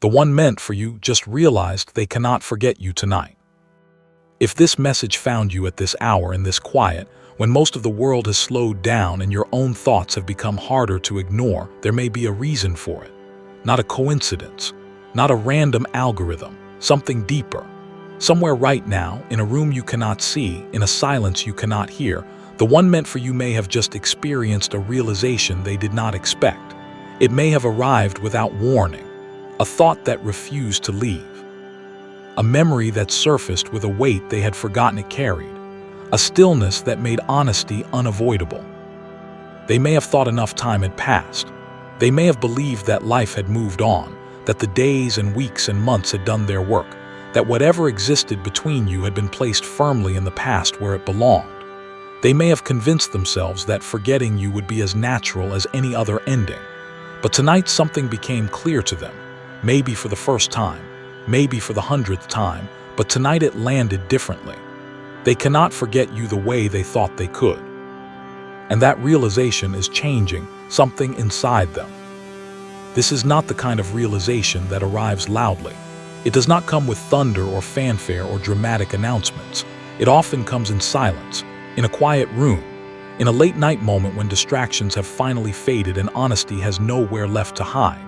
The one meant for you just realized they cannot forget you tonight. If this message found you at this hour in this quiet, when most of the world has slowed down and your own thoughts have become harder to ignore, there may be a reason for it. Not a coincidence, not a random algorithm, something deeper. Somewhere right now, in a room you cannot see, in a silence you cannot hear, the one meant for you may have just experienced a realization they did not expect. It may have arrived without warning, a thought that refused to leave, a memory that surfaced with a weight they had forgotten it carried, a stillness that made honesty unavoidable. They may have thought enough time had passed. They may have believed that life had moved on, that the days and weeks and months had done their work, that whatever existed between you had been placed firmly in the past where it belonged. They may have convinced themselves that forgetting you would be as natural as any other ending. But tonight something became clear to them, maybe for the first time, maybe for the 100th time, but tonight it landed differently. They cannot forget you the way they thought they could. And that realization is changing something inside them. This is not the kind of realization that arrives loudly. It does not come with thunder or fanfare or dramatic announcements. It often comes in silence, in a quiet room, in a late-night moment when distractions have finally faded and honesty has nowhere left to hide.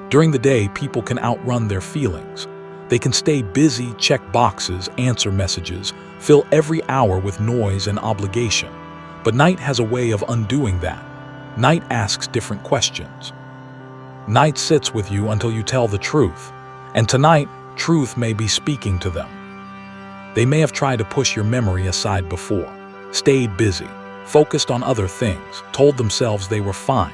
During the day, people can outrun their feelings. They can stay busy, check boxes, answer messages, fill every hour with noise and obligation. But night has a way of undoing that. Night asks different questions. Night sits with you until you tell the truth. And tonight, truth may be speaking to them. They may have tried to push your memory aside before, stayed busy, focused on other things, told themselves they were fine,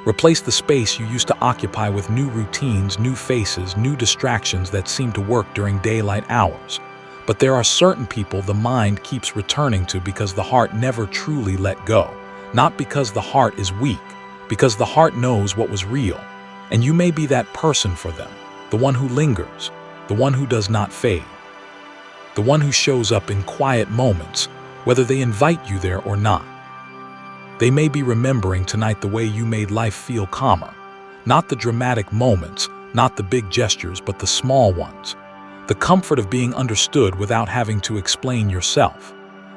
replaced the space you used to occupy with new routines, new faces, new distractions that seem to work during daylight hours. But there are certain people the mind keeps returning to because the heart never truly let go. Not because the heart is weak, because the heart knows what was real. And you may be that person for them, the one who lingers, the one who does not fade, the one who shows up in quiet moments, whether they invite you there or not. They may be remembering tonight the way you made life feel calmer, not the dramatic moments, not the big gestures, but the small ones. The comfort of being understood without having to explain yourself.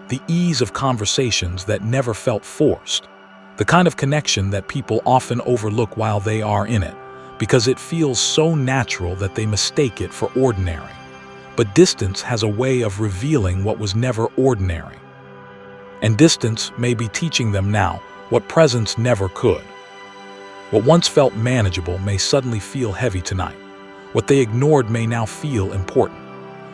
The ease of conversations that never felt forced. The kind of connection that people often overlook while they are in it, because it feels so natural that they mistake it for ordinary. But distance has a way of revealing what was never ordinary. And distance may be teaching them now what presence never could. What once felt manageable may suddenly feel heavy tonight. What they ignored may now feel important.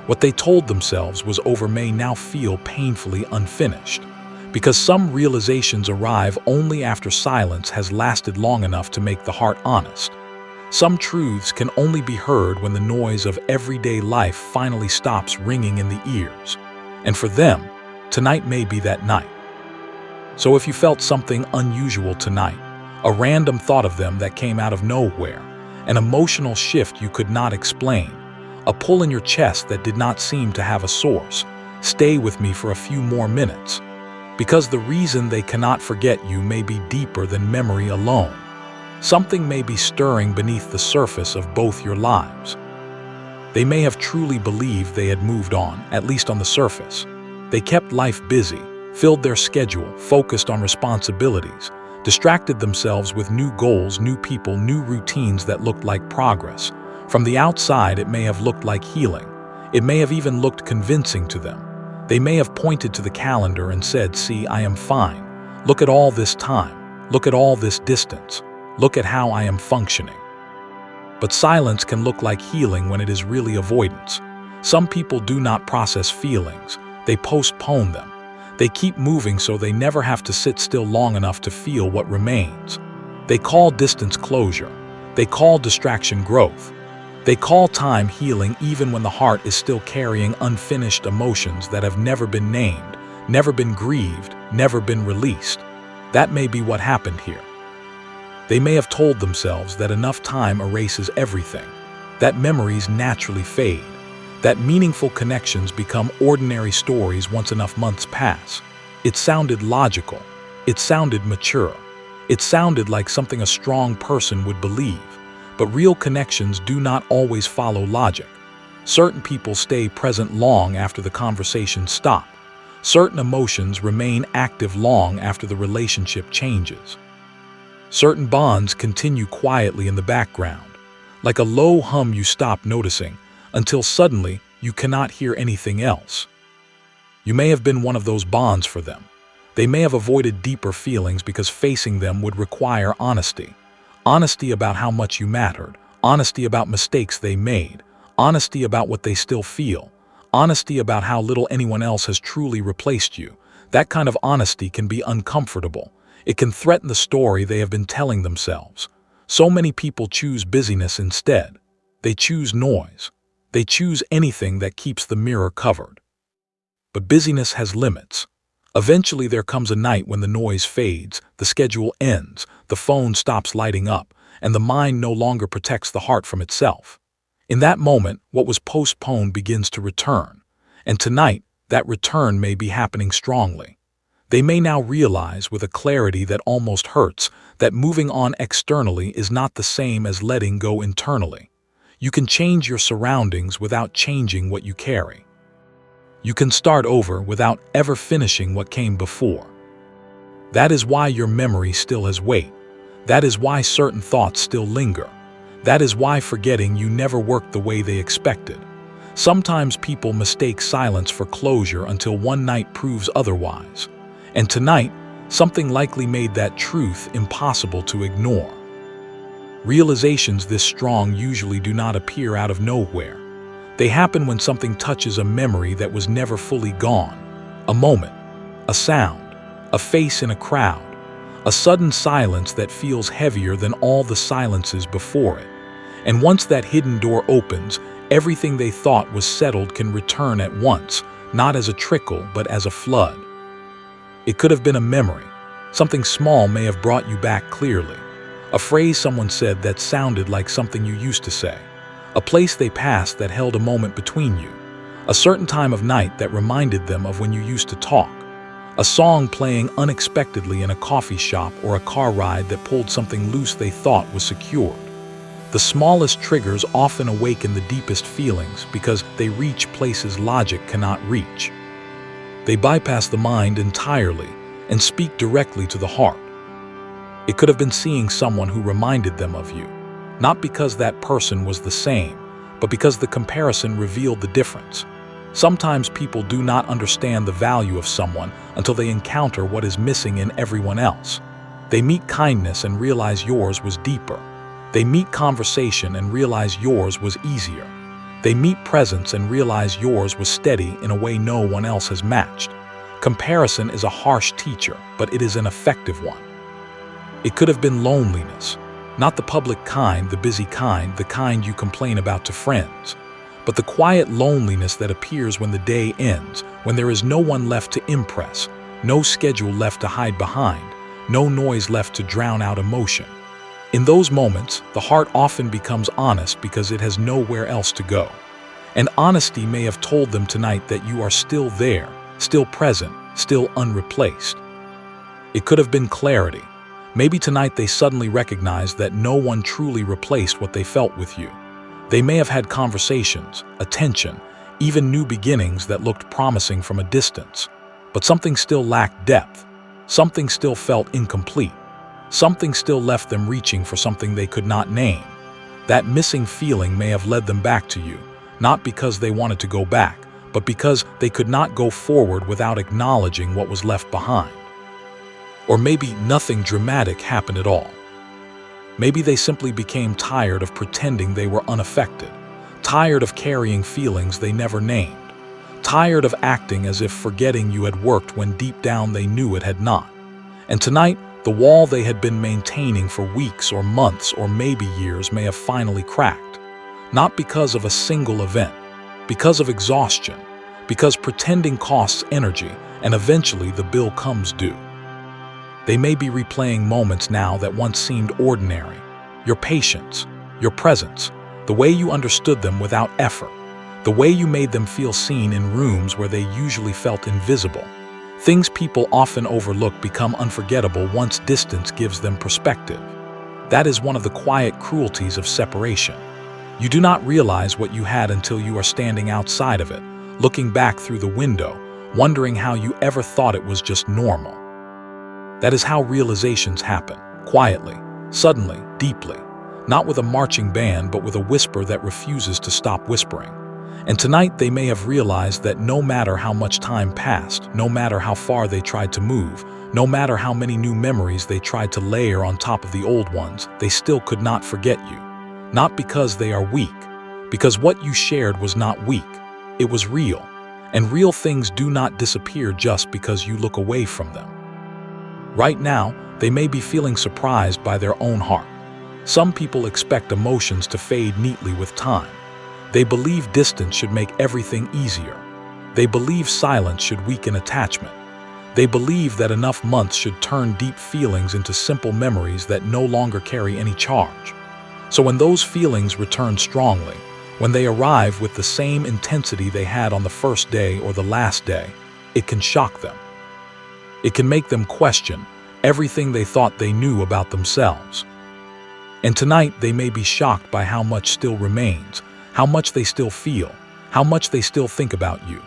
What they told themselves was over may now feel painfully unfinished. Because some realizations arrive only after silence has lasted long enough to make the heart honest. Some truths can only be heard when the noise of everyday life finally stops ringing in the ears. And for them, tonight may be that night. So if you felt something unusual tonight, a random thought of them that came out of nowhere, an emotional shift you could not explain, a pull in your chest that did not seem to have a source, stay with me for a few more minutes. Because the reason they cannot forget you may be deeper than memory alone. Something may be stirring beneath the surface of both your lives. They may have truly believed they had moved on, at least on the surface. They kept life busy, filled their schedule, focused on responsibilities, distracted themselves with new goals, new people, new routines that looked like progress. From the outside, it may have looked like healing. It may have even looked convincing to them. They may have pointed to the calendar and said, "See, I am fine. Look at all this time. Look at all this distance. Look at how I am functioning." But silence can look like healing when it is really avoidance. Some people do not process feelings. They postpone them. They keep moving so they never have to sit still long enough to feel what remains. They call distance closure. They call distraction growth. They call time healing even when the heart is still carrying unfinished emotions that have never been named, never been grieved, never been released. That may be what happened here. They may have told themselves that enough time erases everything, that memories naturally fade, that meaningful connections become ordinary stories once enough months pass. It sounded logical. It sounded mature. It sounded like something a strong person would believe. But real connections do not always follow logic. Certain people stay present long after the conversation stops. Certain emotions remain active long after the relationship changes. Certain bonds continue quietly in the background, like a low hum you stop noticing, until suddenly you cannot hear anything else. You may have been one of those bonds for them. They may have avoided deeper feelings because facing them would require honesty. Honesty about how much you mattered, honesty about mistakes they made, honesty about what they still feel, honesty about how little anyone else has truly replaced you. That kind of honesty can be uncomfortable. It can threaten the story they have been telling themselves. So many people choose busyness instead. They choose noise. They choose anything that keeps the mirror covered. But busyness has limits. Eventually there comes a night when the noise fades, the schedule ends, the phone stops lighting up, and the mind no longer protects the heart from itself. In that moment, what was postponed begins to return. And tonight, that return may be happening strongly. They may now realize with a clarity that almost hurts that moving on externally is not the same as letting go internally. You can change your surroundings without changing what you carry. You can start over without ever finishing what came before. That is why your memory still has weight. That is why certain thoughts still linger. That is why forgetting you never worked the way they expected. Sometimes people mistake silence for closure until one night proves otherwise. And tonight, something likely made that truth impossible to ignore. Realizations this strong usually do not appear out of nowhere. They happen when something touches a memory that was never fully gone. A moment, a sound, a face in a crowd, a sudden silence that feels heavier than all the silences before it. And once that hidden door opens, everything they thought was settled can return at once, not as a trickle but as a flood. It could have been a memory. Something small may have brought you back clearly. A phrase someone said that sounded like something you used to say. A place they passed that held a moment between you. A certain time of night that reminded them of when you used to talk. A song playing unexpectedly in a coffee shop or a car ride that pulled something loose they thought was secured. The smallest triggers often awaken the deepest feelings because they reach places logic cannot reach. They bypass the mind entirely and speak directly to the heart. It could have been seeing someone who reminded them of you, not because that person was the same, but because the comparison revealed the difference. Sometimes people do not understand the value of someone until they encounter what is missing in everyone else. They meet kindness and realize yours was deeper. They meet conversation and realize yours was easier. They meet presence and realize yours was steady in a way no one else has matched. Comparison is a harsh teacher, but it is an effective one. It could have been loneliness. Not the public kind, the busy kind, the kind you complain about to friends, but the quiet loneliness that appears when the day ends, when there is no one left to impress, no schedule left to hide behind, no noise left to drown out emotion. In those moments, the heart often becomes honest because it has nowhere else to go. And honesty may have told them tonight that you are still there, still present, still unreplaced. It could have been clarity. Maybe tonight they suddenly recognized that no one truly replaced what they felt with you. They may have had conversations, attention, even new beginnings that looked promising from a distance. But something still lacked depth. Something still felt incomplete. Something still left them reaching for something they could not name. That missing feeling may have led them back to you, not because they wanted to go back, but because they could not go forward without acknowledging what was left behind. Or maybe nothing dramatic happened at all. Maybe they simply became tired of pretending they were unaffected, tired of carrying feelings they never named, tired of acting as if forgetting you had worked when deep down they knew it had not. And tonight, the wall they had been maintaining for weeks or months or maybe years may have finally cracked. Not because of a single event, because of exhaustion, because pretending costs energy and eventually the bill comes due. They may be replaying moments now that once seemed ordinary. Your patience, your presence, the way you understood them without effort, the way you made them feel seen in rooms where they usually felt invisible. Things people often overlook become unforgettable once distance gives them perspective. That is one of the quiet cruelties of separation. You do not realize what you had until you are standing outside of it, looking back through the window, wondering how you ever thought it was just normal. That is how realizations happen, quietly, suddenly, deeply, not with a marching band but with a whisper that refuses to stop whispering. And tonight they may have realized that no matter how much time passed, no matter how far they tried to move, no matter how many new memories they tried to layer on top of the old ones, they still could not forget you. Not because they are weak, because what you shared was not weak, it was real. And real things do not disappear just because you look away from them. Right now, they may be feeling surprised by their own heart. Some people expect emotions to fade neatly with time. They believe distance should make everything easier. They believe silence should weaken attachment. They believe that enough months should turn deep feelings into simple memories that no longer carry any charge. So when those feelings return strongly, when they arrive with the same intensity they had on the first day or the last day, it can shock them. It can make them question everything they thought they knew about themselves. And tonight they may be shocked by how much still remains, how much they still feel, how much they still think about you,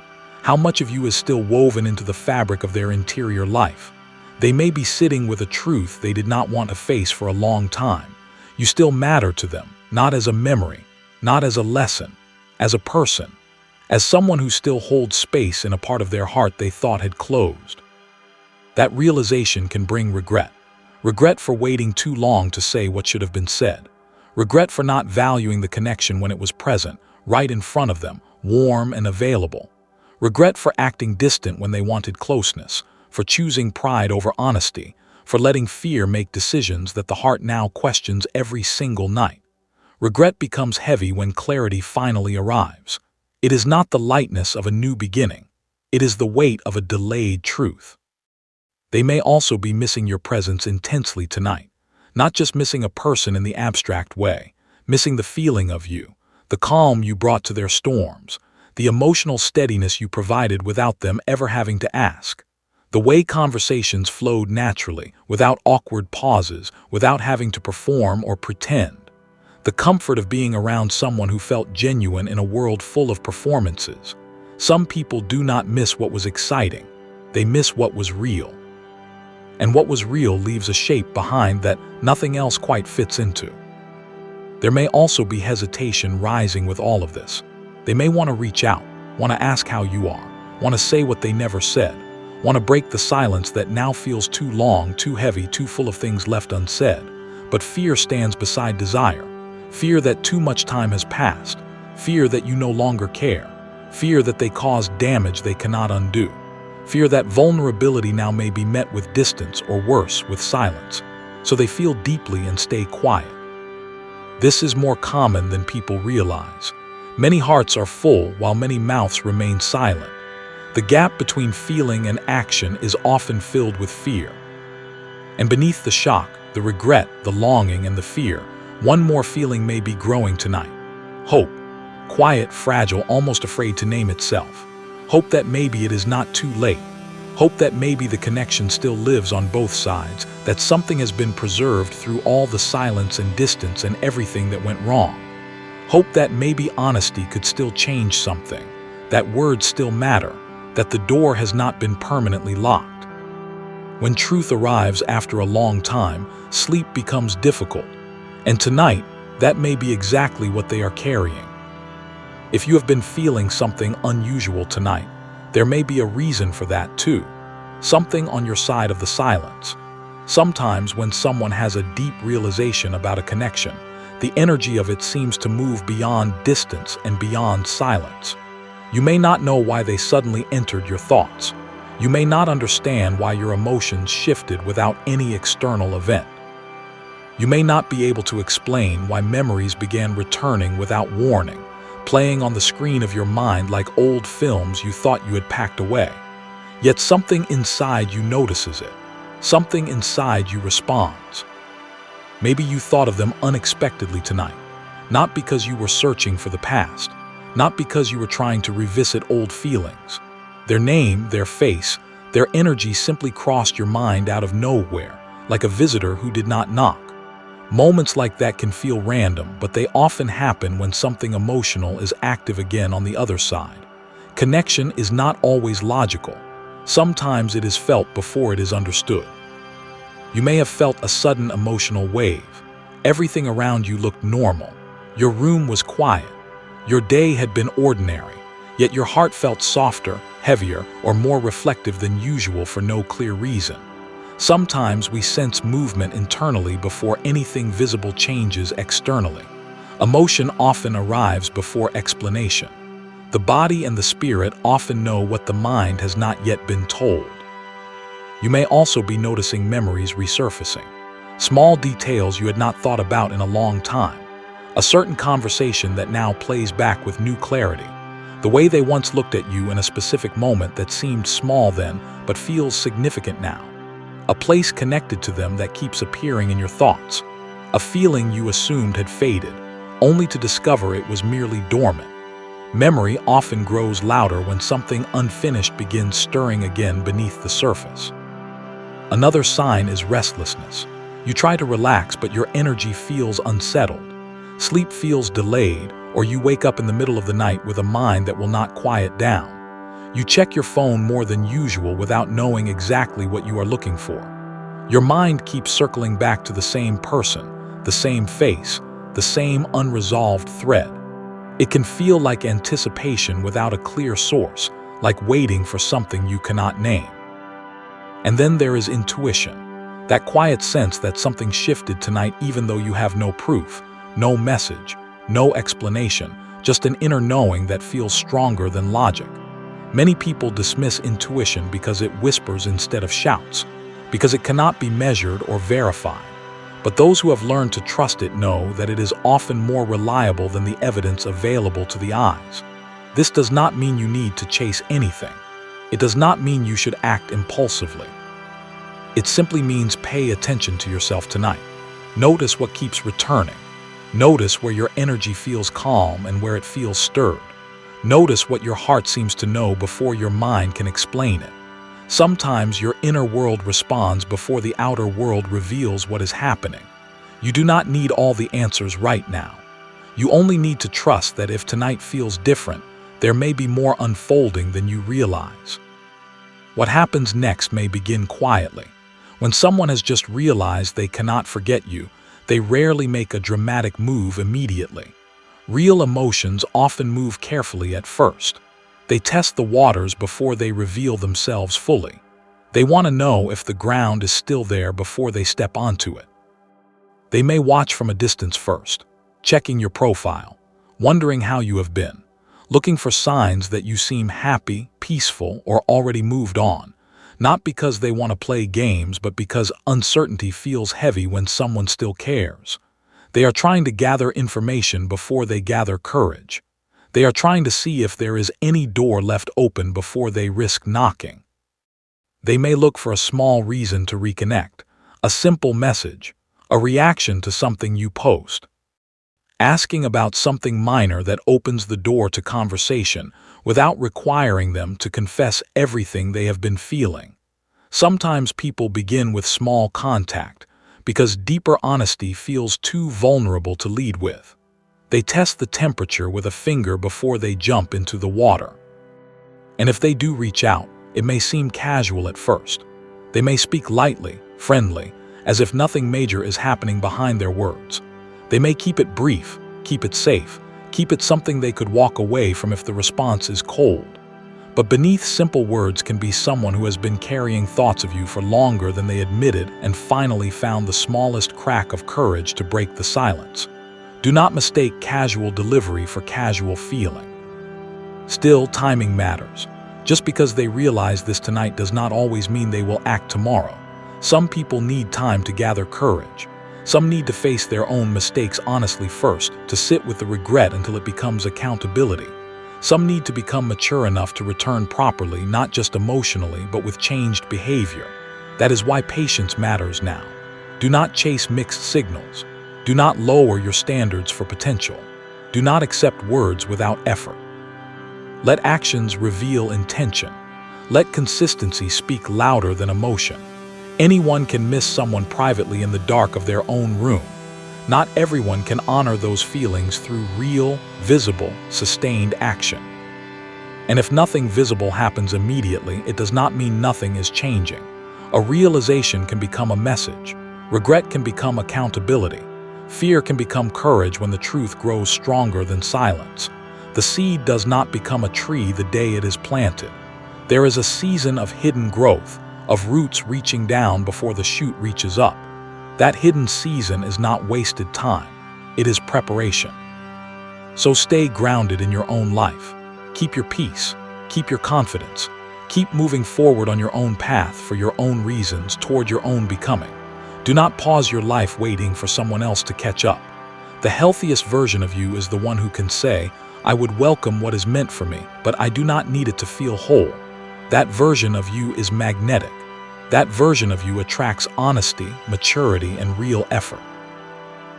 how much of you is still woven into the fabric of their interior life. They may be sitting with a truth they did not want to face for a long time. You still matter to them, not as a memory, not as a lesson, as a person, as someone who still holds space in a part of their heart they thought had closed. That realization can bring regret. Regret for waiting too long to say what should have been said. Regret for not valuing the connection when it was present, right in front of them, warm and available. Regret for acting distant when they wanted closeness, for choosing pride over honesty, for letting fear make decisions that the heart now questions every single night. Regret becomes heavy when clarity finally arrives. It is not the lightness of a new beginning. It is the weight of a delayed truth. They may also be missing your presence intensely tonight. Not just missing a person in the abstract way, missing the feeling of you, the calm you brought to their storms, the emotional steadiness you provided without them ever having to ask, the way conversations flowed naturally, without awkward pauses, without having to perform or pretend, the comfort of being around someone who felt genuine in a world full of performances. Some people do not miss what was exciting, they miss what was real. And what was real leaves a shape behind that nothing else quite fits into. There may also be hesitation rising with all of this. They may want to reach out, want to ask how you are, want to say what they never said, want to break the silence that now feels too long, too heavy, too full of things left unsaid. But fear stands beside desire. Fear that too much time has passed. Fear that you no longer care. Fear that they caused damage they cannot undo. Fear that vulnerability now may be met with distance or worse, with silence. So they feel deeply and stay quiet. This is more common than people realize. Many hearts are full while many mouths remain silent. The gap between feeling and action is often filled with fear. And beneath the shock, the regret, the longing, and the fear, one more feeling may be growing tonight. Hope. Quiet, fragile, almost afraid to name itself. Hope that maybe it is not too late. Hope that maybe the connection still lives on both sides, that something has been preserved through all the silence and distance and everything that went wrong. Hope that maybe honesty could still change something, that words still matter, that the door has not been permanently locked. When truth arrives after a long time, sleep becomes difficult. And tonight, that may be exactly what they are carrying. If you have been feeling something unusual tonight, there may be a reason for that too. Something on your side of the silence. Sometimes when someone has a deep realization about a connection, the energy of it seems to move beyond distance and beyond silence. You may not know why they suddenly entered your thoughts. You may not understand why your emotions shifted without any external event. You may not be able to explain why memories began returning without warning, playing on the screen of your mind like old films you thought you had packed away. Yet something inside you notices it. Something inside you responds. Maybe you thought of them unexpectedly tonight, not because you were searching for the past, not because you were trying to revisit old feelings. Their name, their face, their energy simply crossed your mind out of nowhere, like a visitor who did not knock. Moments like that can feel random, but they often happen when something emotional is active again on the other side. Connection is not always logical. Sometimes it is felt before it is understood. You may have felt a sudden emotional wave. Everything around you looked normal. Your room was quiet. Your day had been ordinary, yet your heart felt softer, heavier, or more reflective than usual for no clear reason. Sometimes we sense movement internally before anything visible changes externally. Emotion often arrives before explanation. The body and the spirit often know what the mind has not yet been told. You may also be noticing memories resurfacing. Small details you had not thought about in a long time. A certain conversation that now plays back with new clarity. The way they once looked at you in a specific moment that seemed small then but feels significant now. A place connected to them that keeps appearing in your thoughts. A feeling you assumed had faded, only to discover it was merely dormant. Memory often grows louder when something unfinished begins stirring again beneath the surface. Another sign is restlessness. You try to relax, but your energy feels unsettled. Sleep feels delayed, or you wake up in the middle of the night with a mind that will not quiet down. You check your phone more than usual without knowing exactly what you are looking for. Your mind keeps circling back to the same person, the same face, the same unresolved thread. It can feel like anticipation without a clear source, like waiting for something you cannot name. And then there is intuition, that quiet sense that something shifted tonight even though you have no proof, no message, no explanation, just an inner knowing that feels stronger than logic. Many people dismiss intuition because it whispers instead of shouts, because it cannot be measured or verified. But those who have learned to trust it know that it is often more reliable than the evidence available to the eyes. This does not mean you need to chase anything. It does not mean you should act impulsively. It simply means pay attention to yourself tonight. Notice what keeps returning. Notice where your energy feels calm and where it feels stirred. Notice what your heart seems to know before your mind can explain it. Sometimes your inner world responds before the outer world reveals what is happening. You do not need all the answers right now. You only need to trust that if tonight feels different, there may be more unfolding than you realize. What happens next may begin quietly. When someone has just realized they cannot forget you, they rarely make a dramatic move immediately. Real emotions often move carefully at first. They test the waters before they reveal themselves fully. They want to know if the ground is still there before they step onto it. They may watch from a distance first, checking your profile, wondering how you have been, looking for signs that you seem happy, peaceful, or already moved on. Not because they want to play games, but because uncertainty feels heavy when someone still cares. They are trying to gather information before they gather courage. They are trying to see if there is any door left open before they risk knocking. They may look for a small reason to reconnect, a simple message, a reaction to something you post. Asking about something minor that opens the door to conversation without requiring them to confess everything they have been feeling. Sometimes people begin with small contact because deeper honesty feels too vulnerable to lead with. They test the temperature with a finger before they jump into the water. And if they do reach out, it may seem casual at first. They may speak lightly, friendly, as if nothing major is happening behind their words. They may keep it brief, keep it safe, keep it something they could walk away from if the response is cold. But beneath simple words can be someone who has been carrying thoughts of you for longer than they admitted and finally found the smallest crack of courage to break the silence. Do not mistake casual delivery for casual feeling. Still, timing matters. Just because they realize this tonight does not always mean they will act tomorrow. Some people need time to gather courage. Some need to face their own mistakes honestly first, to sit with the regret until it becomes accountability. Some need to become mature enough to return properly, not just emotionally, but with changed behavior. That is why patience matters now. Do not chase mixed signals. Do not lower your standards for potential. Do not accept words without effort. Let actions reveal intention. Let consistency speak louder than emotion. Anyone can miss someone privately in the dark of their own room. Not everyone can honor those feelings through real, visible, sustained action. And if nothing visible happens immediately, it does not mean nothing is changing. A realization can become a message. Regret can become accountability. Fear can become courage when the truth grows stronger than silence. The seed does not become a tree the day it is planted. There is a season of hidden growth, of roots reaching down before the shoot reaches up. That hidden season is not wasted time. It is preparation. So stay grounded in your own life. Keep your peace. Keep your confidence. Keep moving forward on your own path for your own reasons toward your own becoming. Do not pause your life waiting for someone else to catch up. The healthiest version of you is the one who can say, I would welcome what is meant for me, but I do not need it to feel whole. That version of you is magnetic. That version of you attracts honesty, maturity, and real effort.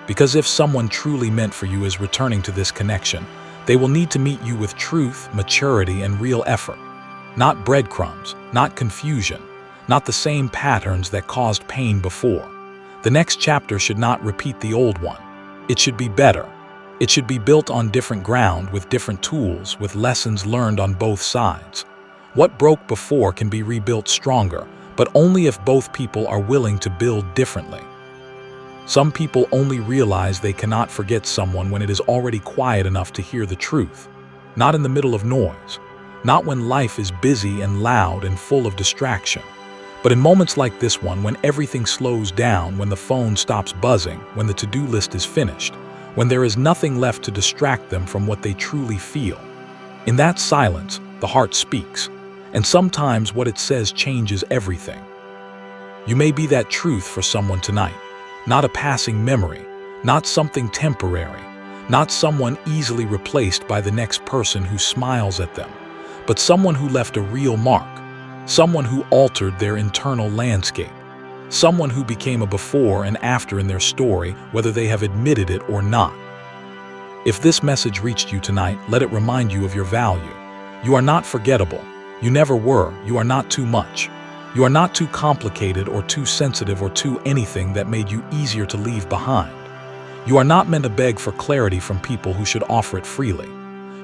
Because if someone truly meant for you is returning to this connection, they will need to meet you with truth, maturity, and real effort. Not breadcrumbs, not confusion, not the same patterns that caused pain before. The next chapter should not repeat the old one. It should be better. It should be built on different ground, with different tools, with lessons learned on both sides. What broke before can be rebuilt stronger, but only if both people are willing to build differently. Some people only realize they cannot forget someone when it is already quiet enough to hear the truth. Not in the middle of noise. Not when life is busy and loud and full of distraction. But in moments like this one, when everything slows down, when the phone stops buzzing, when the to-do list is finished, when there is nothing left to distract them from what they truly feel. In that silence, the heart speaks, and sometimes what it says changes everything. You may be that truth for someone tonight, not a passing memory, not something temporary, not someone easily replaced by the next person who smiles at them, but someone who left a real mark. Someone who altered their internal landscape. Someone who became a before and after in their story, whether they have admitted it or not. If this message reached you tonight, let it remind you of your value. You are not forgettable. You never were. You are not too much. You are not too complicated or too sensitive or too anything that made you easier to leave behind. You are not meant to beg for clarity from people who should offer it freely.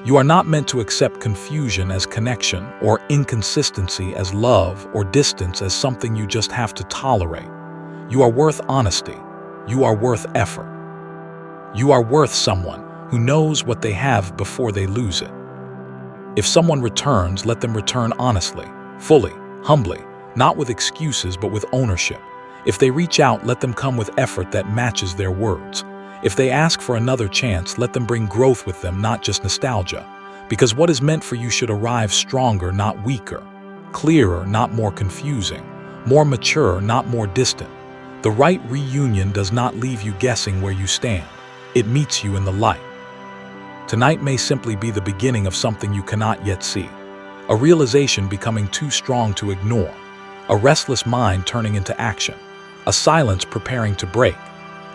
You are not meant to accept confusion as connection, or inconsistency as love, or distance as something you just have to tolerate. You are worth honesty. You are worth effort. You are worth someone who knows what they have before they lose it. If someone returns, let them return honestly, fully, humbly, not with excuses but with ownership. If they reach out, let them come with effort that matches their words. If they ask for another chance, let them bring growth with them, not just nostalgia. Because what is meant for you should arrive stronger, not weaker. Clearer, not more confusing. More mature, not more distant. The right reunion does not leave you guessing where you stand. It meets you in the light. Tonight may simply be the beginning of something you cannot yet see. A realization becoming too strong to ignore. A restless mind turning into action. A silence preparing to break.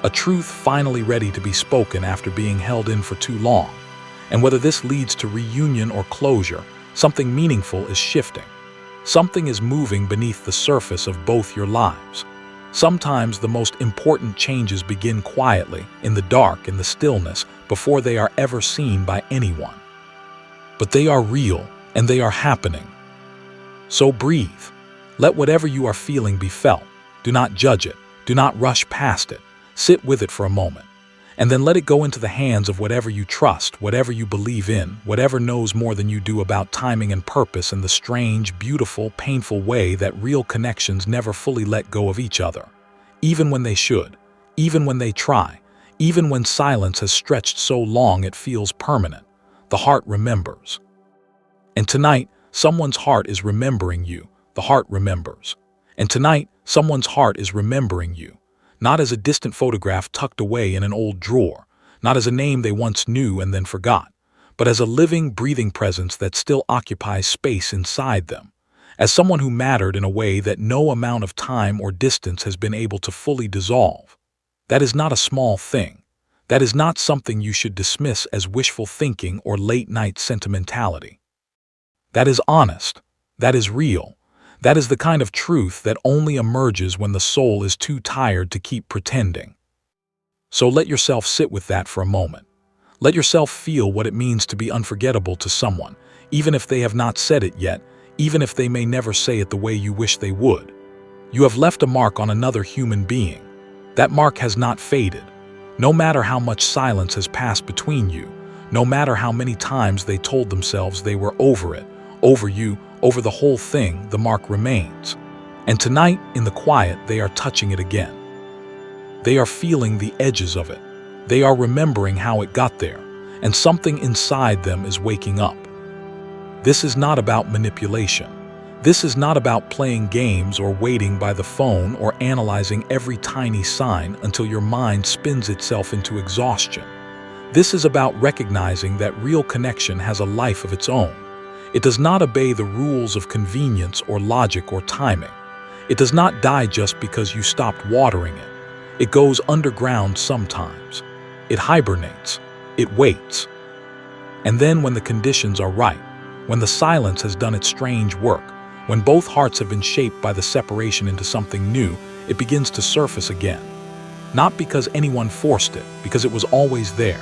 A truth finally ready to be spoken after being held in for too long. And whether this leads to reunion or closure, something meaningful is shifting. Something is moving beneath the surface of both your lives. Sometimes the most important changes begin quietly, in the dark, in the stillness, before they are ever seen by anyone. But they are real, and they are happening. So breathe. Let whatever you are feeling be felt. Do not judge it. Do not rush past it. Sit with it for a moment, and then let it go into the hands of whatever you trust, whatever you believe in, whatever knows more than you do about timing and purpose and the strange, beautiful, painful way that real connections never fully let go of each other. Even when they should, even when they try, even when silence has stretched so long it feels permanent, the heart remembers. And tonight, someone's heart is remembering you. The heart remembers. And tonight, someone's heart is remembering you. Not as a distant photograph tucked away in an old drawer, not as a name they once knew and then forgot, but as a living, breathing presence that still occupies space inside them, as someone who mattered in a way that no amount of time or distance has been able to fully dissolve. That is not a small thing. That is not something you should dismiss as wishful thinking or late-night sentimentality. That is honest. That is real. That is the kind of truth that only emerges when the soul is too tired to keep pretending. So let yourself sit with that for a moment. Let yourself feel what it means to be unforgettable to someone, even if they have not said it yet, even if they may never say it the way you wish they would. You have left a mark on another human being. That mark has not faded. No matter how much silence has passed between you, no matter how many times they told themselves they were over it, over you, over the whole thing, the mark remains. And tonight, in the quiet, they are touching it again. They are feeling the edges of it. They are remembering how it got there, and something inside them is waking up. This is not about manipulation. This is not about playing games or waiting by the phone or analyzing every tiny sign until your mind spins itself into exhaustion. This is about recognizing that real connection has a life of its own. It does not obey the rules of convenience or logic or timing. It does not die just because you stopped watering it. It goes underground sometimes. It hibernates. It waits. And then when the conditions are right, when the silence has done its strange work, when both hearts have been shaped by the separation into something new, it begins to surface again. Not because anyone forced it, because it was always there.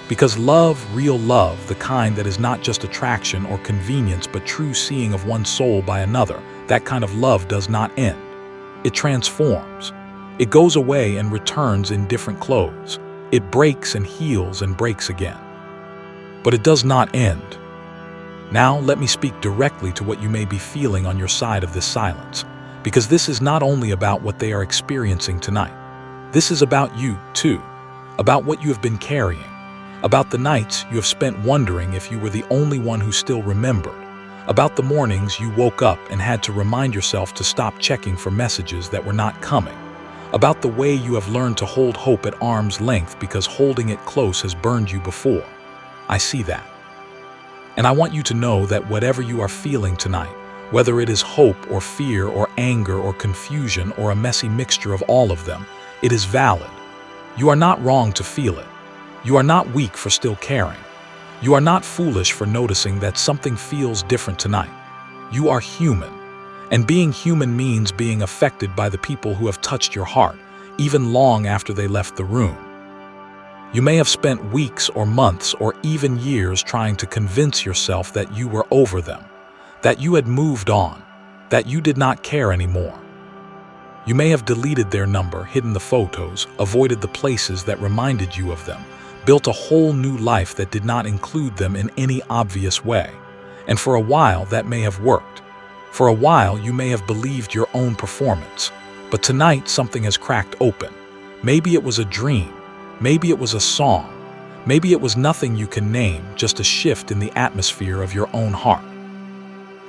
Because love, real love, the kind that is not just attraction or convenience but true seeing of one soul by another, that kind of love does not end. It transforms. It goes away and returns in different clothes. It breaks and heals and breaks again. But it does not end. Now let me speak directly to what you may be feeling on your side of this silence, because this is not only about what they are experiencing tonight. This is about you, too, about what you have been carrying, about the nights you have spent wondering if you were the only one who still remembered, about the mornings you woke up and had to remind yourself to stop checking for messages that were not coming, about the way you have learned to hold hope at arm's length because holding it close has burned you before. I see that. And I want you to know that whatever you are feeling tonight, whether it is hope or fear or anger or confusion or a messy mixture of all of them, it is valid. You are not wrong to feel it. You are not weak for still caring. You are not foolish for noticing that something feels different tonight. You are human. And being human means being affected by the people who have touched your heart, even long after they left the room. You may have spent weeks or months or even years trying to convince yourself that you were over them, that you had moved on, that you did not care anymore. You may have deleted their number, hidden the photos, avoided the places that reminded you of them, built a whole new life that did not include them in any obvious way. And for a while that may have worked. For a while you may have believed your own performance. But tonight something has cracked open. Maybe it was a dream. Maybe it was a song. Maybe it was nothing you can name, just a shift in the atmosphere of your own heart.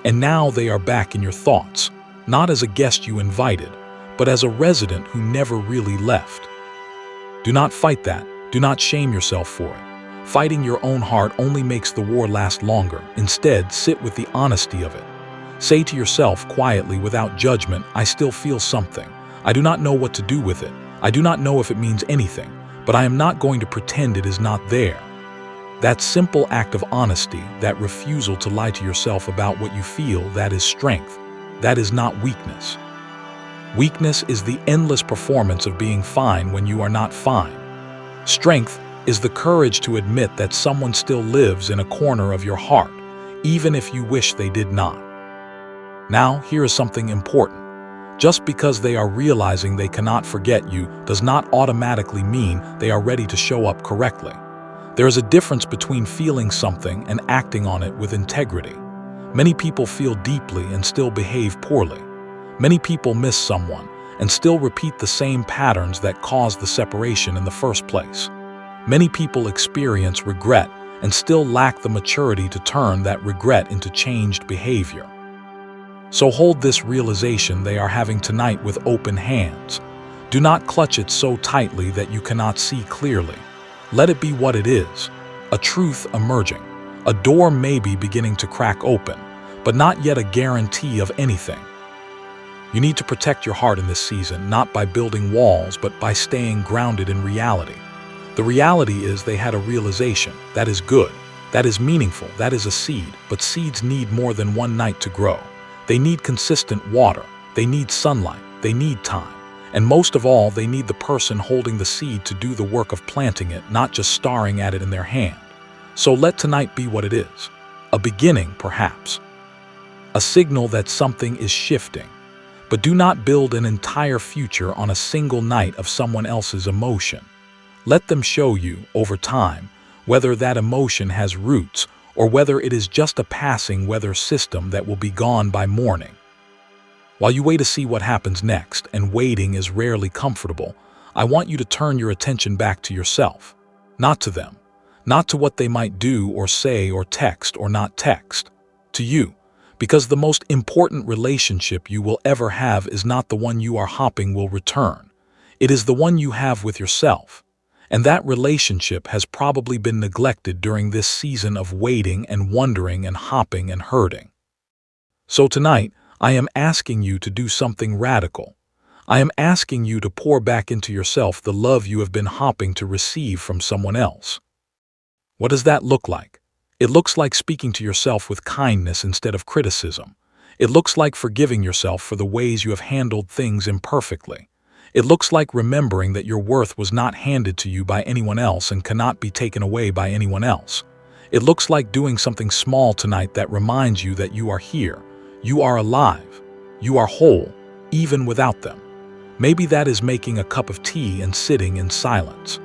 And now they are back in your thoughts, not as a guest you invited, but as a resident who never really left. Do not fight that. Do not shame yourself for it. Fighting your own heart only makes the war last longer. Instead, sit with the honesty of it. Say to yourself quietly, without judgment, I still feel something. I do not know what to do with it. I do not know if it means anything. But I am not going to pretend it is not there. That simple act of honesty, that refusal to lie to yourself about what you feel, that is strength. That is not weakness. Weakness is the endless performance of being fine when you are not fine. Strength is the courage to admit that someone still lives in a corner of your heart, even if you wish they did not. Now, here is something important. Just because they are realizing they cannot forget you does not automatically mean they are ready to show up correctly. There is a difference between feeling something and acting on it with integrity. Many people feel deeply and still behave poorly. Many people miss someone and still repeat the same patterns that caused the separation in the first place. Many people experience regret and still lack the maturity to turn that regret into changed behavior. So hold this realization they are having tonight with open hands. Do not clutch it so tightly that you cannot see clearly. Let it be what it is, a truth emerging. A door may be beginning to crack open, but not yet a guarantee of anything. You need to protect your heart in this season, not by building walls, but by staying grounded in reality. The reality is they had a realization. That is good. That is meaningful. That is a seed. But seeds need more than one night to grow. They need consistent water. They need sunlight. They need time. And most of all, they need the person holding the seed to do the work of planting it, not just staring at it in their hand. So let tonight be what it is. A beginning, perhaps. A signal that something is shifting. But do not build an entire future on a single night of someone else's emotion. Let them show you, over time, whether that emotion has roots or whether it is just a passing weather system that will be gone by morning. While you wait to see what happens next, and waiting is rarely comfortable, I want you to turn your attention back to yourself. Not to them. Not to what they might do or say or text or not text. To you. Because the most important relationship you will ever have is not the one you are hoping will return. It is the one you have with yourself. And that relationship has probably been neglected during this season of waiting and wondering and hopping and hurting. So tonight, I am asking you to do something radical. I am asking you to pour back into yourself the love you have been hoping to receive from someone else. What does that look like? It looks like speaking to yourself with kindness instead of criticism. It looks like forgiving yourself for the ways you have handled things imperfectly. It looks like remembering that your worth was not handed to you by anyone else and cannot be taken away by anyone else. It looks like doing something small tonight that reminds you that you are here, you are alive, you are whole, even without them. Maybe that is making a cup of tea and sitting in silence.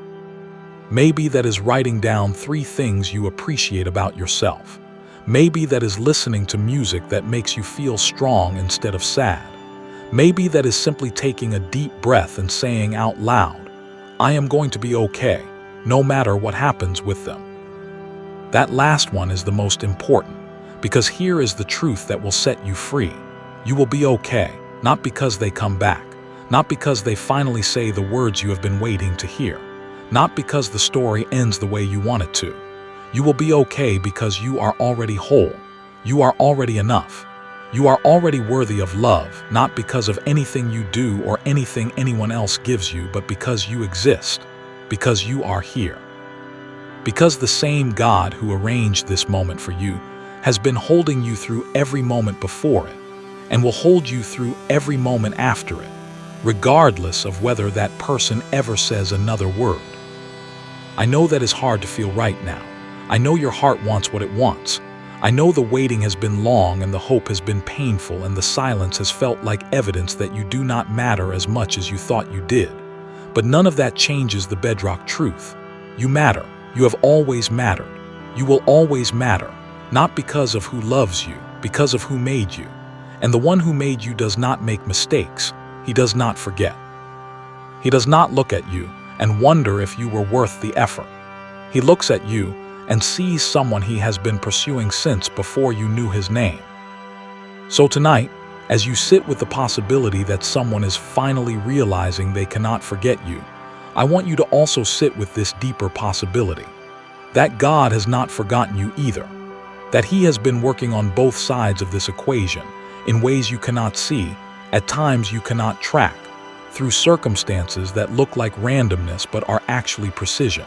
Maybe that is writing down 3 things you appreciate about yourself. Maybe that is listening to music that makes you feel strong instead of sad. Maybe that is simply taking a deep breath and saying out loud, I am going to be okay, no matter what happens with them. That last one is the most important, because here is the truth that will set you free. You will be okay, not because they come back, not because they finally say the words you have been waiting to hear. Not because the story ends the way you want it to. You will be okay because you are already whole. You are already enough. You are already worthy of love, not because of anything you do or anything anyone else gives you, but because you exist, because you are here. Because the same God who arranged this moment for you has been holding you through every moment before it, and will hold you through every moment after it, regardless of whether that person ever says another word. I know that is hard to feel right now. I know your heart wants what it wants. I know the waiting has been long and the hope has been painful and the silence has felt like evidence that you do not matter as much as you thought you did. But none of that changes the bedrock truth. You matter. You have always mattered. You will always matter, not because of who loves you, because of who made you. And the one who made you does not make mistakes. He does not forget. He does not look at you and wonder if you were worth the effort. He looks at you and sees someone he has been pursuing since before you knew his name. So tonight, as you sit with the possibility that someone is finally realizing they cannot forget you, I want you to also sit with this deeper possibility. That God has not forgotten you either. That He has been working on both sides of this equation, in ways you cannot see, at times you cannot track, through circumstances that look like randomness but are actually precision.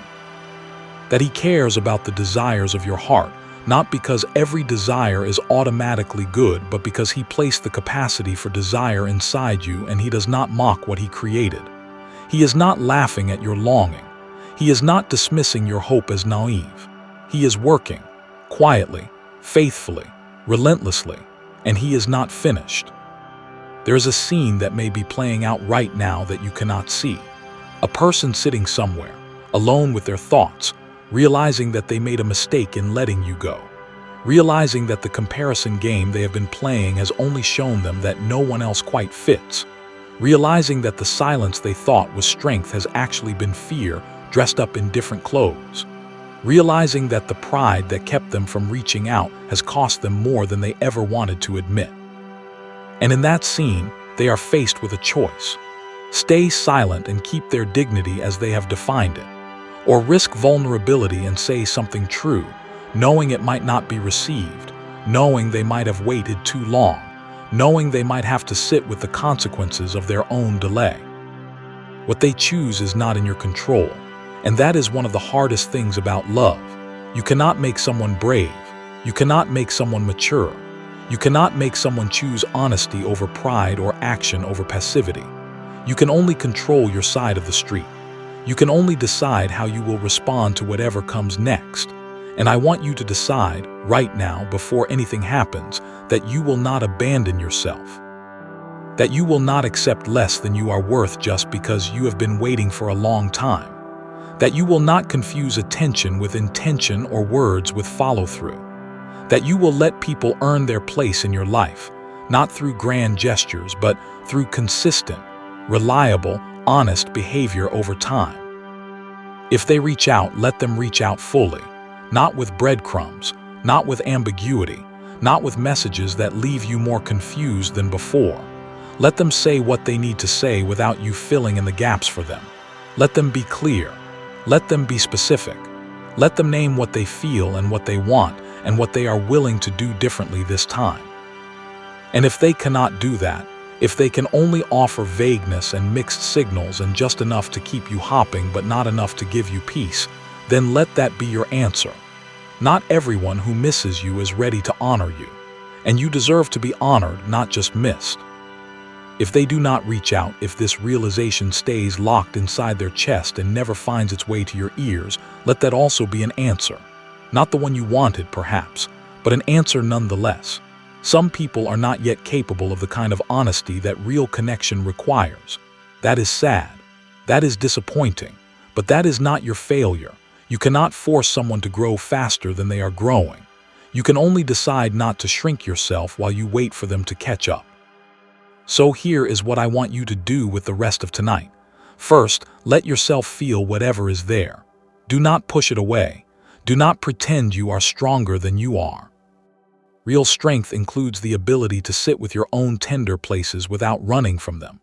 That He cares about the desires of your heart, not because every desire is automatically good, but because He placed the capacity for desire inside you and He does not mock what He created. He is not laughing at your longing. He is not dismissing your hope as naive. He is working, quietly, faithfully, relentlessly, and He is not finished. There is a scene that may be playing out right now that you cannot see. A person sitting somewhere, alone with their thoughts, realizing that they made a mistake in letting you go. Realizing that the comparison game they have been playing has only shown them that no one else quite fits. Realizing that the silence they thought was strength has actually been fear dressed up in different clothes. Realizing that the pride that kept them from reaching out has cost them more than they ever wanted to admit. And in that scene, they are faced with a choice. Stay silent and keep their dignity as they have defined it, or risk vulnerability and say something true, knowing it might not be received, knowing they might have waited too long, knowing they might have to sit with the consequences of their own delay. What they choose is not in your control, and that is one of the hardest things about love. You cannot make someone brave. You cannot make someone mature. You cannot make someone choose honesty over pride or action over passivity. You can only control your side of the street. You can only decide how you will respond to whatever comes next. And I want you to decide, right now, before anything happens, that you will not abandon yourself. That you will not accept less than you are worth just because you have been waiting for a long time. That you will not confuse attention with intention or words with follow-through. That you will let people earn their place in your life, not through grand gestures, but through consistent, reliable, honest behavior over time. If they reach out, let them reach out fully, not with breadcrumbs, not with ambiguity, not with messages that leave you more confused than before. Let them say what they need to say without you filling in the gaps for them. Let them be clear. Let them be specific. Let them name what they feel and what they want and what they are willing to do differently this time. And if they cannot do that, if they can only offer vagueness and mixed signals and just enough to keep you hopping but not enough to give you peace, then let that be your answer. Not everyone who misses you is ready to honor you, and you deserve to be honored, not just missed. If they do not reach out, if this realization stays locked inside their chest and never finds its way to your ears, let that also be an answer. Not the one you wanted, perhaps, but an answer nonetheless. Some people are not yet capable of the kind of honesty that real connection requires. That is sad. That is disappointing. But that is not your failure. You cannot force someone to grow faster than they are growing. You can only decide not to shrink yourself while you wait for them to catch up. So here is what I want you to do with the rest of tonight. First, let yourself feel whatever is there. Do not push it away. Do not pretend you are stronger than you are. Real strength includes the ability to sit with your own tender places without running from them.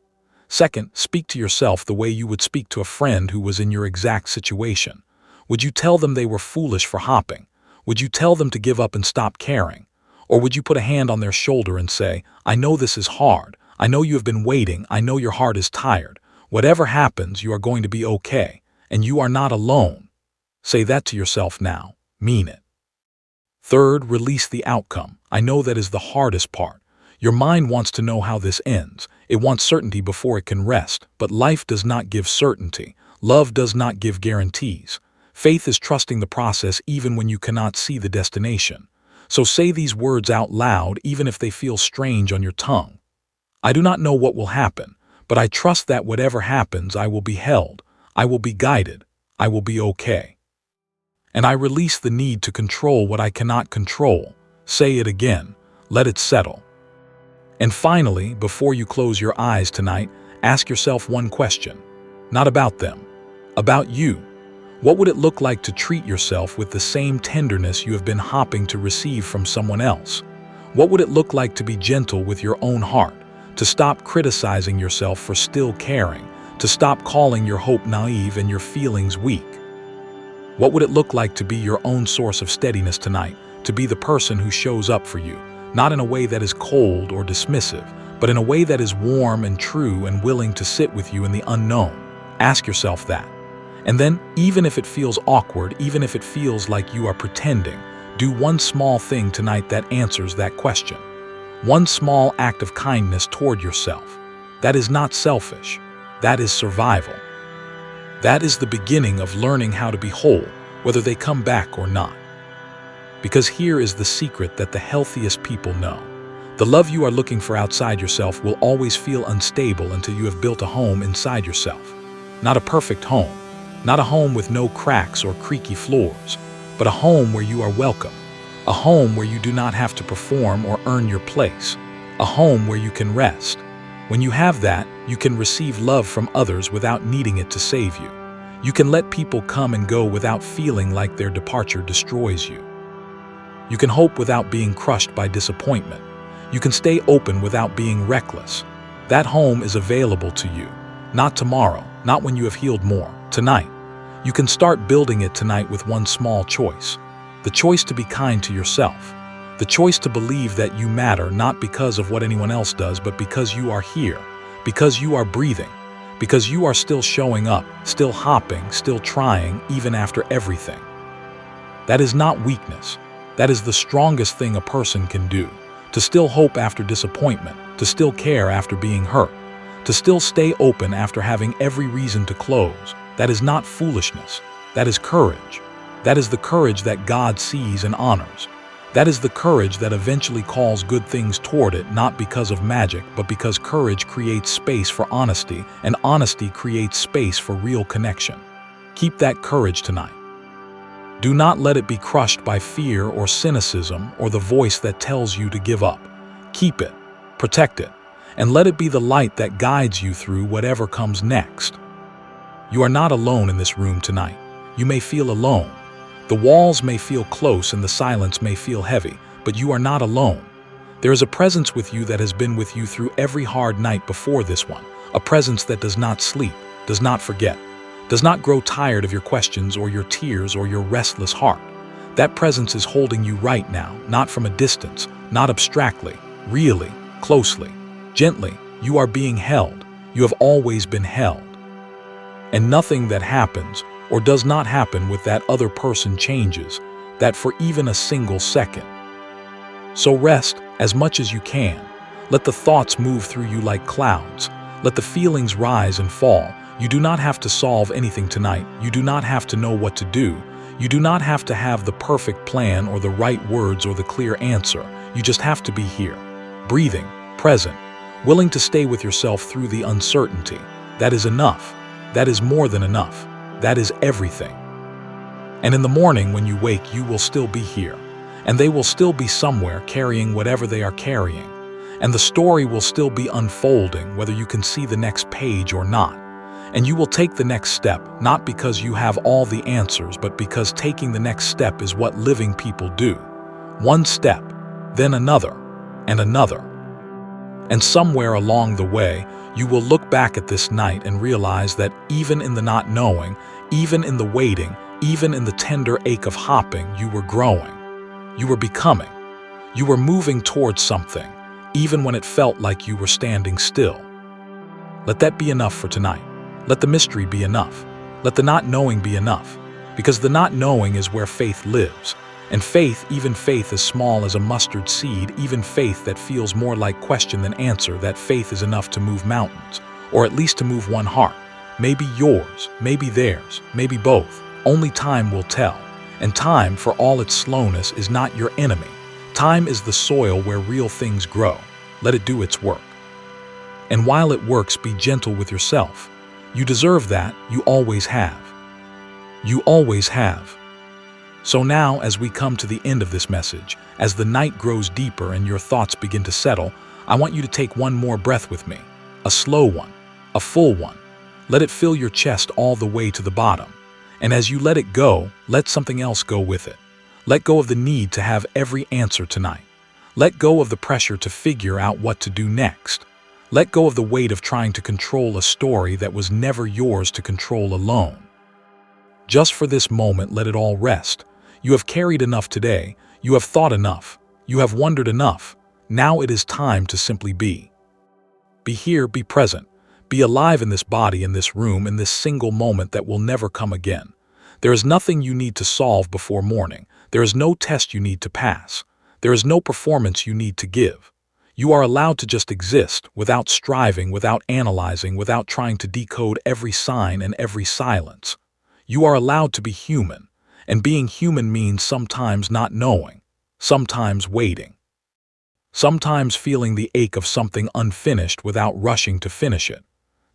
Second, speak to yourself the way you would speak to a friend who was in your exact situation. Would you tell them they were foolish for hopping? Would you tell them to give up and stop caring? Or would you put a hand on their shoulder and say, I know this is hard. I know you have been waiting. I know your heart is tired. Whatever happens, you are going to be okay, and you are not alone. Say that to yourself now. Mean it. Third, release the outcome. I know that is the hardest part. Your mind wants to know how this ends. It wants certainty before it can rest, but life does not give certainty. Love does not give guarantees. Faith is trusting the process even when you cannot see the destination. So say these words out loud even if they feel strange on your tongue. I do not know what will happen, but I trust that whatever happens, I will be held, I will be guided, I will be okay. And I release the need to control what I cannot control. Say it again, let it settle. And finally, before you close your eyes tonight, ask yourself one question. Not about them, about you. What would it look like to treat yourself with the same tenderness you have been hopping to receive from someone else? What would it look like to be gentle with your own heart? To stop criticizing yourself for still caring, to stop calling your hope naive and your feelings weak. What would it look like to be your own source of steadiness tonight, to be the person who shows up for you, not in a way that is cold or dismissive, but in a way that is warm and true and willing to sit with you in the unknown? Ask yourself that. And then, even if it feels awkward, even if it feels like you are pretending, do one small thing tonight that answers that question. One small act of kindness toward yourself. That is not selfish. That is survival. That is the beginning of learning how to be whole, whether they come back or not. Because here is the secret that the healthiest people know. The love you are looking for outside yourself will always feel unstable until you have built a home inside yourself. Not a perfect home. Not a home with no cracks or creaky floors, but a home where you are welcome. A home where you do not have to perform or earn your place. A home where you can rest. When you have that, you can receive love from others without needing it to save you. You can let people come and go without feeling like their departure destroys you. You can hope without being crushed by disappointment. You can stay open without being reckless. That home is available to you. Not tomorrow, not when you have healed more. Tonight. You can start building it tonight with one small choice. The choice to be kind to yourself. The choice to believe that you matter not because of what anyone else does, but because you are here, because you are breathing, because you are still showing up, still hopping, still trying, even after everything. That is not weakness. That is the strongest thing a person can do. To still hope after disappointment, to still care after being hurt, To still stay open after having every reason to close. That is not foolishness. That is courage. That is the courage that God sees and honors. That is the courage that eventually calls good things toward it, not because of magic, but because courage creates space for honesty, and honesty creates space for real connection. Keep that courage tonight. Do not let it be crushed by fear or cynicism or the voice that tells you to give up. Keep it, protect it, and let it be the light that guides you through whatever comes next. You are not alone in this room tonight. You may feel alone. The walls may feel close and the silence may feel heavy, but you are not alone. There is a presence with you that has been with you through every hard night before this one, a presence that does not sleep, does not forget, does not grow tired of your questions or your tears or your restless heart. That presence is holding you right now, not from a distance, not abstractly, really, closely, gently. You are being held. You have always been held. And nothing that happens or does not happen with that other person changes that for even a single second. So rest as much as you can. Let the thoughts move through you like clouds. Let the feelings rise and fall. You do not have to solve anything tonight. You do not have to know what to do. You do not have to have the perfect plan or the right words or the clear answer. You just have to be here, breathing, present, willing to stay with yourself through the uncertainty. That is enough. That is more than enough. That is everything. And in the morning when you wake, you will still be here. And they will still be somewhere carrying whatever they are carrying. And the story will still be unfolding, whether you can see the next page or not. And you will take the next step, not because you have all the answers, but because taking the next step is what living people do. One step, then another, and another. And somewhere along the way, you will look back at this night and realize that even in the not knowing, even in the waiting, even in the tender ache of hopping, you were growing. You were becoming. You were moving towards something, even when it felt like you were standing still. Let that be enough for tonight. Let the mystery be enough. Let the not knowing be enough. Because the not knowing is where faith lives. And faith, even faith as small as a mustard seed, even faith that feels more like question than answer, that faith is enough to move mountains, or at least to move one heart. Maybe yours, maybe theirs, maybe both. Only time will tell. And time, for all its slowness, is not your enemy. Time is the soil where real things grow. Let it do its work. And while it works, be gentle with yourself. You deserve that. You always have. You always have. So now, as we come to the end of this message, as the night grows deeper and your thoughts begin to settle, I want you to take one more breath with me. A slow one, a full one. Let it fill your chest all the way to the bottom. And as you let it go, let something else go with it. Let go of the need to have every answer tonight. Let go of the pressure to figure out what to do next. Let go of the weight of trying to control a story that was never yours to control alone. Just for this moment, let it all rest. You have carried enough today. You have thought enough. You have wondered enough. Now it is time to simply be. Be here, be present. Be alive in this body, in this room, in this single moment that will never come again. There is nothing you need to solve before morning. There is no test you need to pass. There is no performance you need to give. You are allowed to just exist, without striving, without analyzing, without trying to decode every sign and every silence. You are allowed to be human. And being human means sometimes not knowing, sometimes waiting, sometimes feeling the ache of something unfinished without rushing to finish it.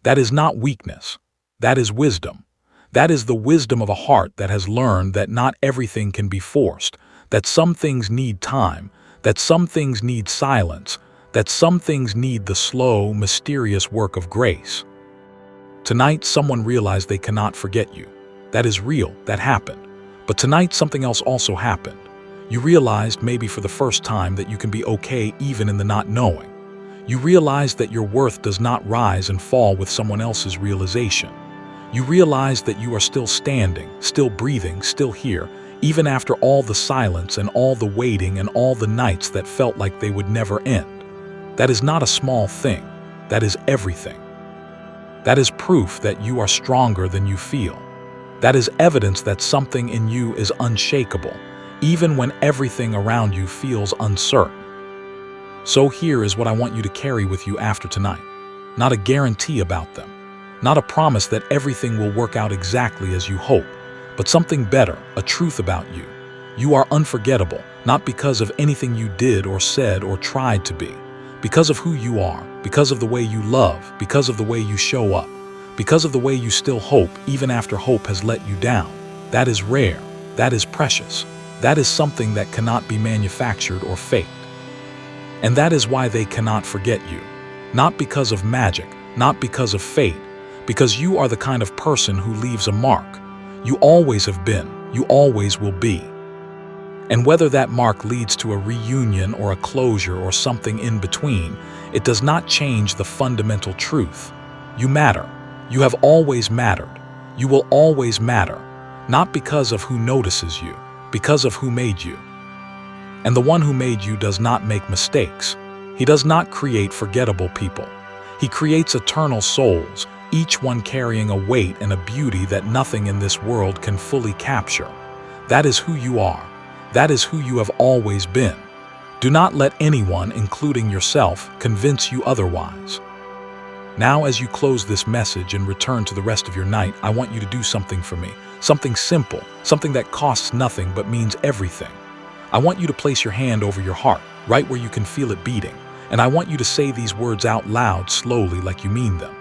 That is not weakness. That is wisdom. That is the wisdom of a heart that has learned that not everything can be forced, that some things need time, that some things need silence, that some things need the slow, mysterious work of grace. Tonight, someone realized they cannot forget you. That is real. That happened. But tonight, something else also happened. You realized, maybe for the first time, that you can be okay even in the not knowing. You realized that your worth does not rise and fall with someone else's realization. You realized that you are still standing, still breathing, still here, even after all the silence and all the waiting and all the nights that felt like they would never end. That is not a small thing. That is everything. That is proof that you are stronger than you feel. That is evidence that something in you is unshakable, even when everything around you feels uncertain. So here is what I want you to carry with you after tonight. not a guarantee about them, not a promise that everything will work out exactly as you hope, but something better, a truth about you. You are unforgettable, not because of anything you did or said or tried to be, because of who you are, because of the way you love, because of the way you show up, because of the way you still hope even after hope has let you down. That is rare, that is precious, that is something that cannot be manufactured or faked. And that is why they cannot forget you. Not because of magic, not because of fate, because you are the kind of person who leaves a mark. You always have been, you always will be. And whether that mark leads to a reunion or a closure or something in between, it does not change the fundamental truth. You matter. You have always mattered. You will always matter, not because of who notices you, because of who made you. And the one who made you does not make mistakes. He does not create forgettable people. He creates eternal souls, each one carrying a weight and a beauty that nothing in this world can fully capture. That is who you are. That is who you have always been. Do not let anyone, including yourself, convince you otherwise. Now, as you close this message and return to the rest of your night, I want you to do something for me. Something simple, something that costs nothing but means everything. I want you to place your hand over your heart, right where you can feel it beating, and I want you to say these words out loud, slowly, like you mean them.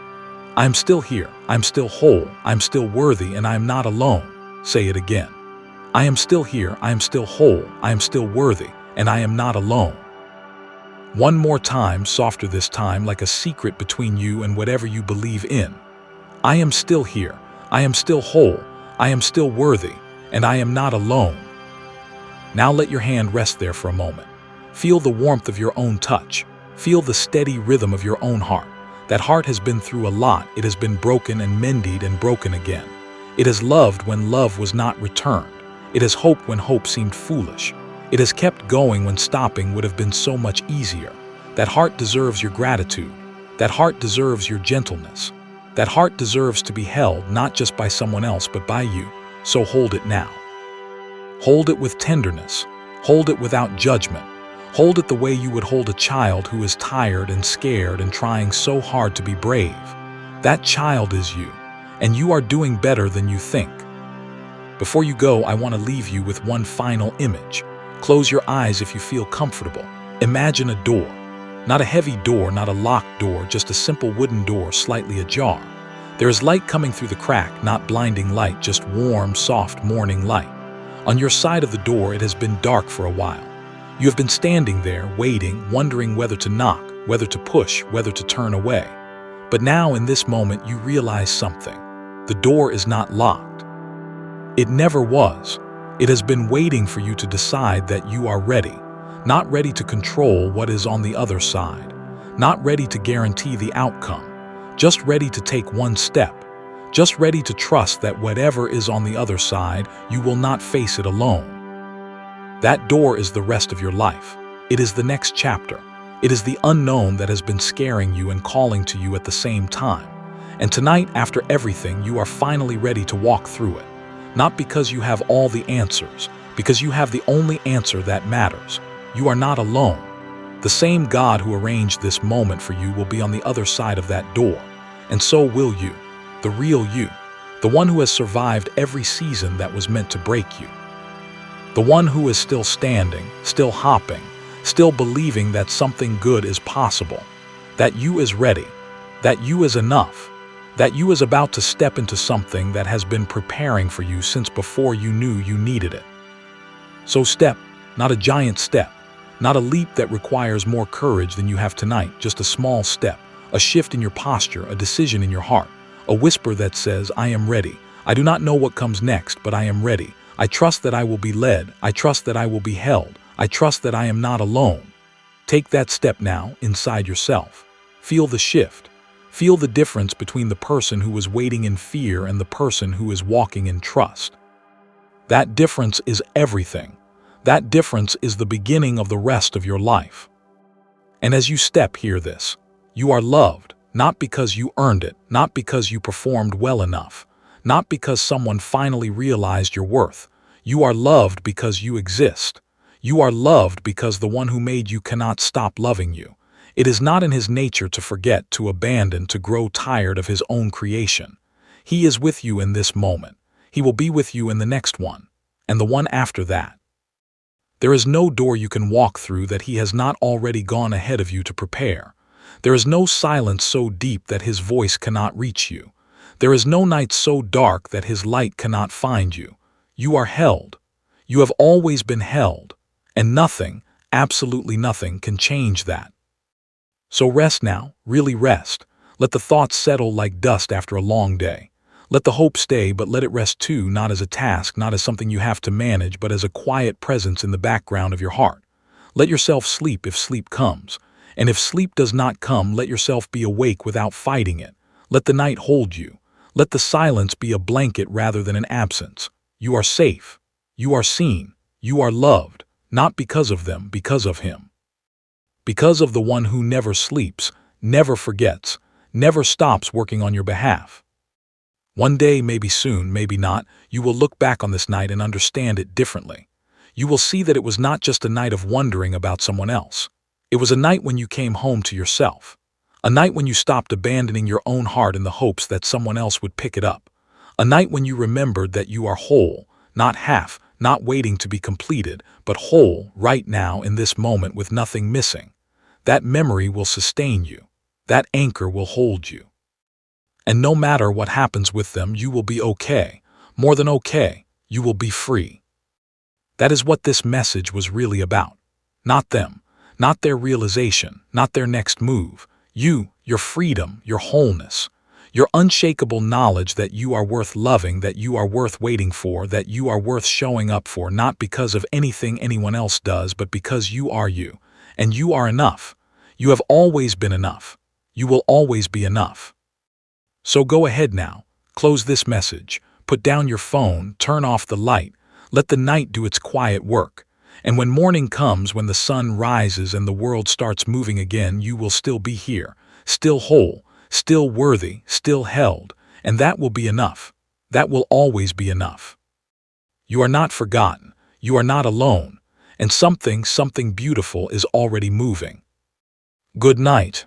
I am still here, I am still whole, I am still worthy, and I am not alone. Say it again. I am still here, I am still whole, I am still worthy, and I am not alone. One more time, softer this time, like a secret between you and whatever you believe in. I am still here, I am still whole, I am still worthy, and I am not alone. Now let your hand rest there for a moment. Feel the warmth of your own touch. Feel the steady rhythm of your own heart. That heart has been through a lot. It has been broken and mended and broken again. It has loved when love was not returned. It has hoped when hope seemed foolish. It has kept going when stopping would have been so much easier. That heart deserves your gratitude. That heart deserves your gentleness. That heart deserves to be held not just by someone else but by you. So hold it now. Hold it with tenderness. Hold it without judgment. Hold it the way you would hold a child who is tired and scared and trying so hard to be brave. That child is you, and you are doing better than you think. Before you go, I want to leave you with one final image. Close your eyes if you feel comfortable. Imagine a door. Not a heavy door, not a locked door, just a simple wooden door slightly ajar. There is light coming through the crack, not blinding light, just warm, soft morning light. On your side of the door, it has been dark for a while. You have been standing there, waiting, wondering whether to knock, whether to push, whether to turn away. But now, in this moment, you realize something. The door is not locked. It never was. It has been waiting for you to decide that you are ready. Not ready to control what is on the other side. Not ready to guarantee the outcome. Just ready to take one step. Just ready to trust that whatever is on the other side, you will not face it alone. That door is the rest of your life. It is the next chapter. It is the unknown that has been scaring you and calling to you at the same time. And tonight, after everything, you are finally ready to walk through it. Not because you have all the answers, because you have the only answer that matters. You are not alone. The same God who arranged this moment for you will be on the other side of that door. And so will you, the real you, the one who has survived every season that was meant to break you. The one who is still standing, still hopping, still believing that something good is possible, that you is ready, that you is enough, that you is about to step into something that has been preparing for you since before you knew you needed it. So step, not a giant step, not a leap that requires more courage than you have tonight, just a small step, a shift in your posture, a decision in your heart, a whisper that says, I am ready. I do not know what comes next, but I am ready. I trust that I will be led. I trust that I will be held. I trust that I am not alone. Take that step now inside yourself. Feel the shift. Feel the difference between the person who is waiting in fear and the person who is walking in trust. That difference is everything. That difference is the beginning of the rest of your life. And as you step, hear this. You are loved, not because you earned it, not because you performed well enough, not because someone finally realized your worth. You are loved because you exist. You are loved because the one who made you cannot stop loving you. It is not in his nature to forget, to abandon, to grow tired of his own creation. He is with you in this moment. He will be with you in the next one, and the one after that. There is no door you can walk through that he has not already gone ahead of you to prepare. There is no silence so deep that his voice cannot reach you. There is no night so dark that his light cannot find you. You are held. You have always been held, and nothing, absolutely nothing, can change that. So rest now, really rest. Let the thoughts settle like dust after a long day. Let the hope stay, but let it rest too, not as a task, not as something you have to manage, but as a quiet presence in the background of your heart. Let yourself sleep if sleep comes. And if sleep does not come, let yourself be awake without fighting it. Let the night hold you. Let the silence be a blanket rather than an absence. You are safe. You are seen. You are loved, not because of them, because of him. Because of the one who never sleeps, never forgets, never stops working on your behalf. One day, maybe soon, maybe not, you will look back on this night and understand it differently. You will see that it was not just a night of wondering about someone else. It was a night when you came home to yourself. A night when you stopped abandoning your own heart in the hopes that someone else would pick it up. A night when you remembered that you are whole, not half, not waiting to be completed, but whole right now in this moment with nothing missing. That memory will sustain you. That anchor will hold you. And no matter what happens with them, you will be okay. More than okay, you will be free. That is what this message was really about. Not them, not their realization, not their next move. You, your freedom, your wholeness, your unshakable knowledge that you are worth loving, that you are worth waiting for, that you are worth showing up for, not because of anything anyone else does, but because you are you. And you are enough. You have always been enough. You will always be enough. So go ahead now, close this message, put down your phone, turn off the light, let the night do its quiet work. And when morning comes, when the sun rises and the world starts moving again, you will still be here, still whole, still worthy, still held, and that will be enough. That will always be enough. You are not forgotten, you are not alone, and something beautiful is already moving. Good night.